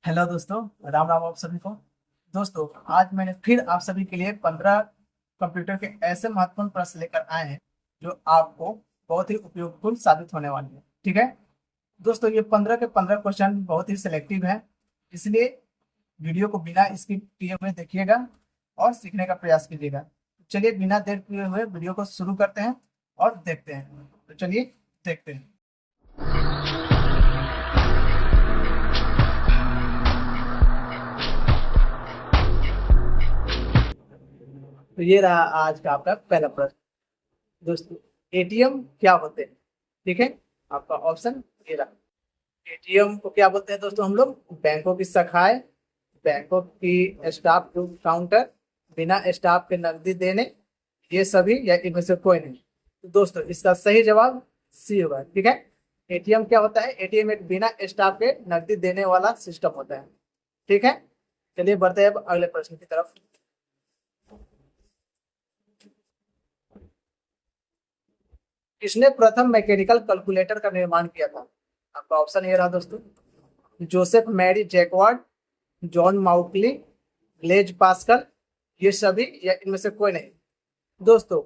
Hello दोस्तों। राम राम आप सभी को। दोस्तों, आज मैंने फिर आप सभी के लिए 15 कंप्यूटर के ऐसे महत्वपूर्ण प्रश्न लेकर आए हैं जो आपको बहुत ही उपयोगपूर्ण साबित होने वाले हैं। ठीक है दोस्तों, ये 15 के 15 क्वेश्चन बहुत ही सिलेक्टिव हैं, इसलिए वीडियो को बिना स्किप किए हुए देखिएगा और सीखने का प्रयास कीजिएगा। चलिए बिना देर किए हुए वीडियो को शुरू करते हैं और देखते हैं। तो चलिए देखते हैं। तो ये रहा आज का आपका पहला प्रश्न। दोस्तों, एटीएम क्या होते हैं? ठीक है, आपका ऑप्शन ये रहा। एटीएम को क्या बोलते हैं दोस्तों? हम लोग बैंकों की शाखाएं, बैंकों की स्टाफ काउंटर, बिना स्टाफ के नकदी देने, ये सभी या इनमें से कोई नहीं। तो दोस्तों, इसका सही जवाब सी होगा। ठीक है, एटीएम क्या होता है? एटीएम एक बिना स्टाफ के नकदी देने वाला सिस्टम होता है। ठीक है, चलिए बढ़ते हैं अब अगले प्रश्न की तरफ। किसने प्रथम मैकेनिकल कैलकुलेटर का निर्माण किया था? आपका ऑप्शन ये रहा दोस्तों। Joseph Marie Jacquard, John Mauchly, Blaise Pascal, ये सभी या इनमें से कोई नहीं। दोस्तों,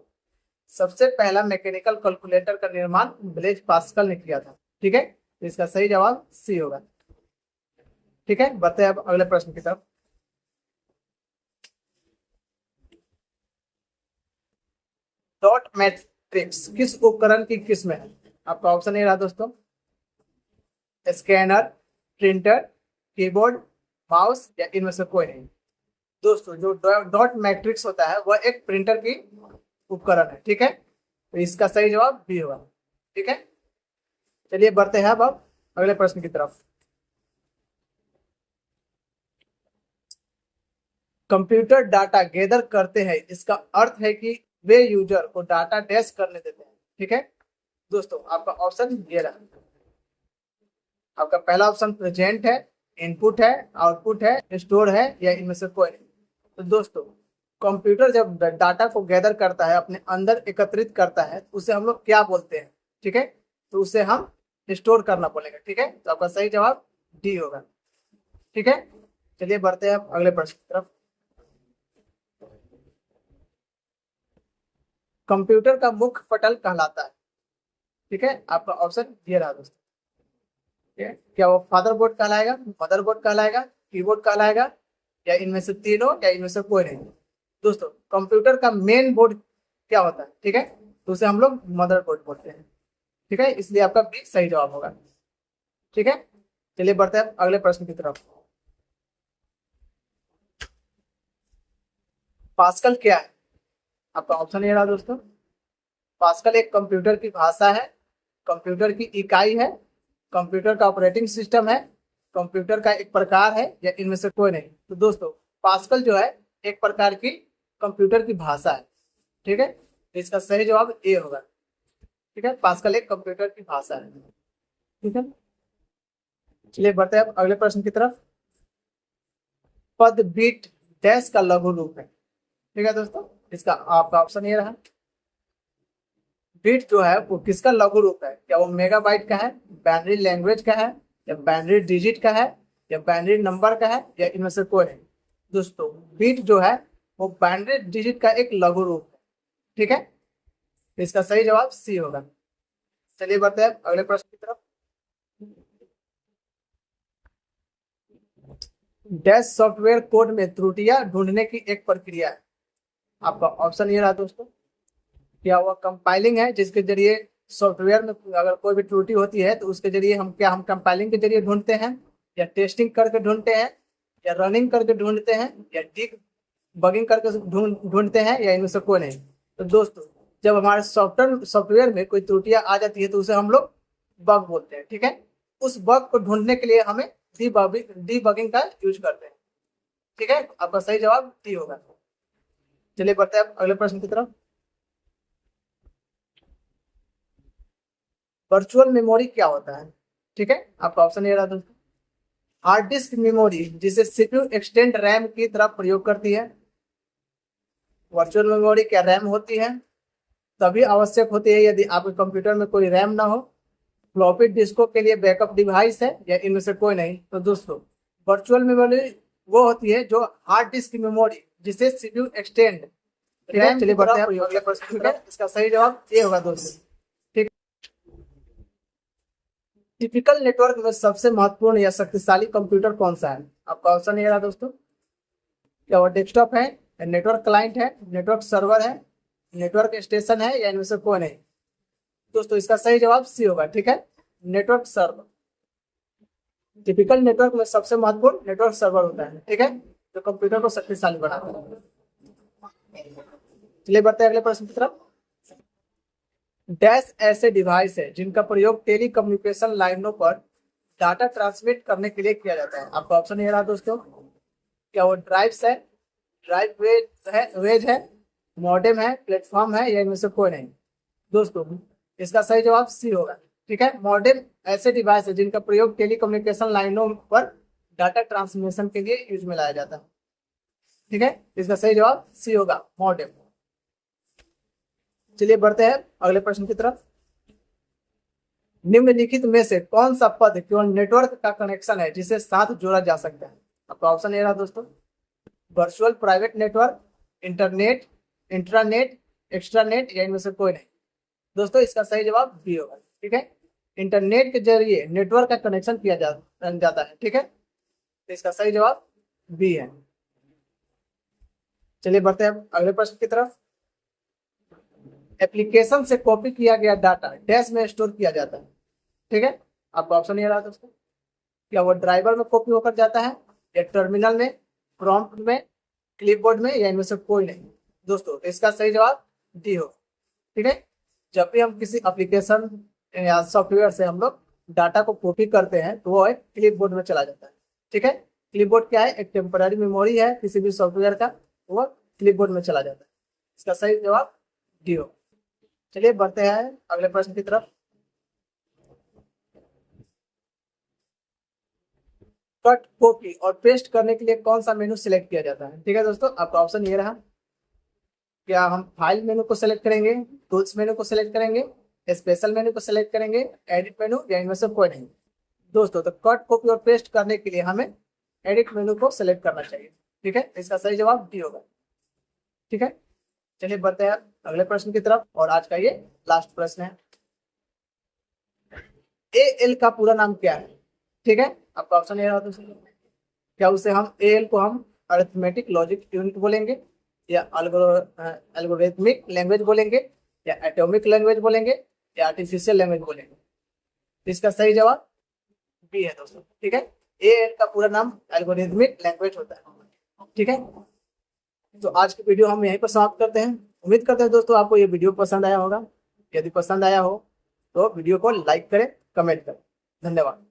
सबसे पहला मैकेनिकल कैलकुलेटर का निर्माण ब्लेज पास्कल ने किया था। ठीक है, तो इसका सही जवाब सी होगा। ठीक है, बढ़ते हैं अब अगले प्रश्न की तरफ। डॉट मैट्रिक्स किस उपकरण की किस्म है? आपका ऑप्शन ये रहा दोस्तों। स्कैनर, प्रिंटर, कीबोर्ड, माउस या इनमें से कोई नहीं। दोस्तों, जो डॉट मैट्रिक्स होता है वह एक प्रिंटर की उपकरण है। ठीक है, तो इसका सही जवाब बी होगा। ठीक है, चलिए बढ़ते हैं अब अगले प्रश्न की तरफ। कंप्यूटर डाटा गैदर करते हैं, इसका अर्थ है कि वे यूजर को डाटा डैश करने देते हैं। ठीक है दोस्तों, आपका ऑप्शन ये रहा। आपका पहला ऑप्शन प्रेजेंट है, इनपुट है, आउटपुट है, स्टोर है या इनमें से कोई नहीं। तो दोस्तों, कंप्यूटर जब डाटा को गैदर करता है, अपने अंदर एकत्रित करता है, तो उसे हम लोग क्या बोलते हैं? ठीक है, तो उसे हम स्टोर करना बोलेंगे। ठीक है, तो आपका सही जवाब डी होगा। ठीक है, चलिए बढ़ते हैं अगले प्रश्न की तरफ। कंप्यूटर का मुख्य पटल कहलाता है। ठीक है, आपका ऑप्शन ये रहा दोस्तों। ठीक है, क्या वो फादरबोर्ड कहलाएगा, मदरबोर्ड कहलाएगा, कीबोर्ड कहलाएगा या इनमें से तीनों या इनमें से कोई नहीं। दोस्तों, कंप्यूटर का मेन बोर्ड क्या होता है? ठीक है, तो उसे हम लोग मदरबोर्ड बोलते हैं। ठीक है, इसलिए आपका बी सही जवाब होगा। ठीक है, चलिए बढ़ते हैं अगले प्रश्न की तरफ। पास्कल क्या है? आपका ऑप्शन ये रहा दोस्तों। पास्कल एक कंप्यूटर की भाषा है, कंप्यूटर की इकाई है, कंप्यूटर का ऑपरेटिंग सिस्टम है, कंप्यूटर का एक प्रकार है या इनमें से कोई नहीं। तो दोस्तों, पास्कल जो है एक प्रकार की कंप्यूटर की भाषा है। ठीक है, तो इसका सही जवाब ए होगा। ठीक है, पास्कल एक कंप्यूटर की भाषा है। ठीक है, चलिए बढ़ते हैं अब अगले प्रश्न की तरफ। पद बीट डैश का लघु रूप है। ठीक है दोस्तों, इसका आपका ऑप्शन ये रहा। बीट जो है वो किसका लघु रूप है? क्या वो मेगाबाइट का है, बाइनरी लैंग्वेज का है, या बाइनरी डिजिट का है, या बाइनरी नंबर का है या इनमें से कोई नहीं। दोस्तों, बीट जो है वो बाइनरी डिजिट का एक लघु रूप है। ठीक है, तो इसका सही जवाब सी होगा। चलिए बढ़ते हैं अगले प्रश्न की तरफ। डैश सॉफ्टवेयर कोड में त्रुटियां ढूंढने की एक प्रक्रिया है। आपका ऑप्शन ये रहा दोस्तों। क्या हुआ कंपाइलिंग है, जिसके जरिए सॉफ्टवेयर में अगर कोई भी त्रुटि होती है तो उसके जरिए हम कंपाइलिंग के जरिए ढूंढते हैं, या टेस्टिंग करके ढूंढते हैं, या रनिंग करके ढूंढते हैं, या डिग बगिंग करके ढूंढते हैं या इनमें से कोई नहीं। तो दोस्तों, जब हमारे सॉफ्टवेयर में कोई त्रुटियां आ जाती है तो उसे हम लोग बग बोलते हैं। ठीक है, उस बग को ढूंढने के लिए हमें डीबगिंग का यूज करते हैं। ठीक है, आपका सही जवाब डी होगा। चलिए बढ़ते हैं अगले प्रश्न की तरफ। वर्चुअल मेमोरी क्या होता है? ठीक है, आपका ऑप्शन ये रहा दोस्तों। हार्ड डिस्क मेमोरी, जिसे सीपीयू एक्सटेंड रैम की तरह प्रयोग करती है। वर्चुअल मेमोरी क्या रैम होती है? तभी आवश्यक होती है यदि आपके कंप्यूटर में कोई रैम ना हो। फ्लॉपी डिस्कों के लिए बैकअप डिवाइस है या इनमें से कोई नहीं। तो दोस्तों, वर्चुअल मेमोरी वो होती है जो हार्ड डिस्क की मेमोरी जिसे सीपीयू एक्सटेंड। चलिए बढ़ते हैं अगले प्रश्न की तरफ। इसका सही जवाब ये होगा दोस्तों। ठीक, टिपिकल नेटवर्क में सबसे महत्वपूर्ण या शक्तिशाली कंप्यूटर कौन सा है? आपका ऑप्शन ये रहा दोस्तों। क्या वो डेस्कटॉप है, नेटवर्क क्लाइंट है, नेटवर्क सर्वर है, नेटवर्क स्टेशन है, या इनमें से कोई नहीं? दोस्तों इसका सही जवाब सी होगा। ठीक है, नेटवर्क सर्वर। टिपिकल नेटवर्क में सबसे महत्वपूर्ण नेटवर्क सर्वर होता है। ठीक है, जो कंप्यूटर को शक्तिशाली बनाता है। चलिए बढ़ते हैं अगले प्रश्न की तरफ। डैश ऐसे डिवाइस है जिनका प्रयोग टेली कम्युनिकेशन लाइनों पर डाटा ट्रांसमिट करने के लिए किया जाता है। आपका ऑप्शन ये रहा दोस्तों। क्या वो ड्राइव्स है, ड्राइव वेज है, मॉडेम है, प्लेटफॉर्म है, या इनमें से कोई नहीं? दोस्तों इसका सही जवाब सी होगा। ठीक है, मॉडेम ऐसे डिवाइस है जिनका प्रयोग टेलीकम्युनिकेशन लाइनों पर डाटा ट्रांसमिशन के लिए यूज में लाया जाता है। ठीक है, इसका सही जवाब सी होगा, मॉडेम। चलिए बढ़ते हैं अगले प्रश्न की तरफ। निम्नलिखित में से कौन सा पद केवल नेटवर्क का कनेक्शन है जिसे साथ जोड़ा जा सकता है? आपका ऑप्शन ये रहा दोस्तों। Virtual private network, internet, intranet, extranet, या इनमें से कोई नहीं? दोस्तों इसका सही जवाब बी होगा। ठीक है, इंटरनेट के जरिए नेटवर्क का कनेक्शन किया जाता है। ठीक है, तो इसका सही जवाब बी है। चलिए बढ़ते हैं अगले प्रश्न की तरफ। एप्लीकेशन से कॉपी किया गया डाटा डैश में स्टोर किया जाता है। ठीक है, आपका ऑप्शन ये रहा दोस्तों। क्या वो ड्राइवर में कॉपी होकर जाता है, या टर्मिनल में, प्रॉम्प्ट में, क्लिपबोर्ड में, या इनमें से कोई नहीं? दोस्तों इसका सही जवाब डी हो। ठीक है, जब भी हम किसी एप्लीकेशन या सॉफ्टवेयर से हम लोग डाटा को कॉपी करते हैं तो वो एक क्लिपबोर्ड में चला जाता है। ठीक है, क्लिपबोर्ड क्या है? एक टेम्पररी मेमोरी है किसी भी सॉफ्टवेयर का, वो क्लिपबोर्ड में चला जाता है। इसका सही जवाब डी हो। चलिए बढ़ते हैं अगले प्रश्न की तरफ। कट, कॉपी और पेस्ट करने के लिए कौन सा मेनू सिलेक्ट किया जाता है? ठीक है दोस्तों, आपका ऑप्शन ये रहा। क्या हम फाइल मेनू को सिलेक्ट करेंगे, टूल्स मेनू को सिलेक्ट करेंगे, स्पेशल मेनू को सिलेक्ट करेंगे, एडिट मेनू, या इनमें से कोई नहीं? दोस्तों तो कट, कॉपी और पेस्ट करने के लिए हमें एडिट मेनू को सिलेक्ट करना चाहिए। ठीक है, इसका सही जवाब डी होगा। ठीक है, चलिए बढ़ते हैं अगले प्रश्न की तरफ, और आज का ये लास्ट प्रश्न है। एएल का पूरा नाम क्या है? ठीक है, आपका ऑप्शन ये रहा दोस्तों। क्या उसे हम एएल को हम अरिथमेटिक लॉजिक यूनिट बोलेंगे, या एल्गोरिथमिक लैंग्वेज बोलेंगे, या एटॉमिक लैंग्वेज बोलेंगे, या आर्टिफिशियल लैंग्वेज बोलेंगे? इसका सही जवाब बी है दोस्तों। ठीक है, एएल का पूरा नाम एल्गोरिथमिक लैंग्वेज होता है। ठीक है, तो आज की वीडियो हम यहीं पर समाप्त करते हैं। उम्मीद करते हैं दोस्तों आपको ये वीडियो पसंद आया होगा। यदि पसंद आया हो तो वीडियो को लाइक करें, कमेंट करें। धन्यवाद।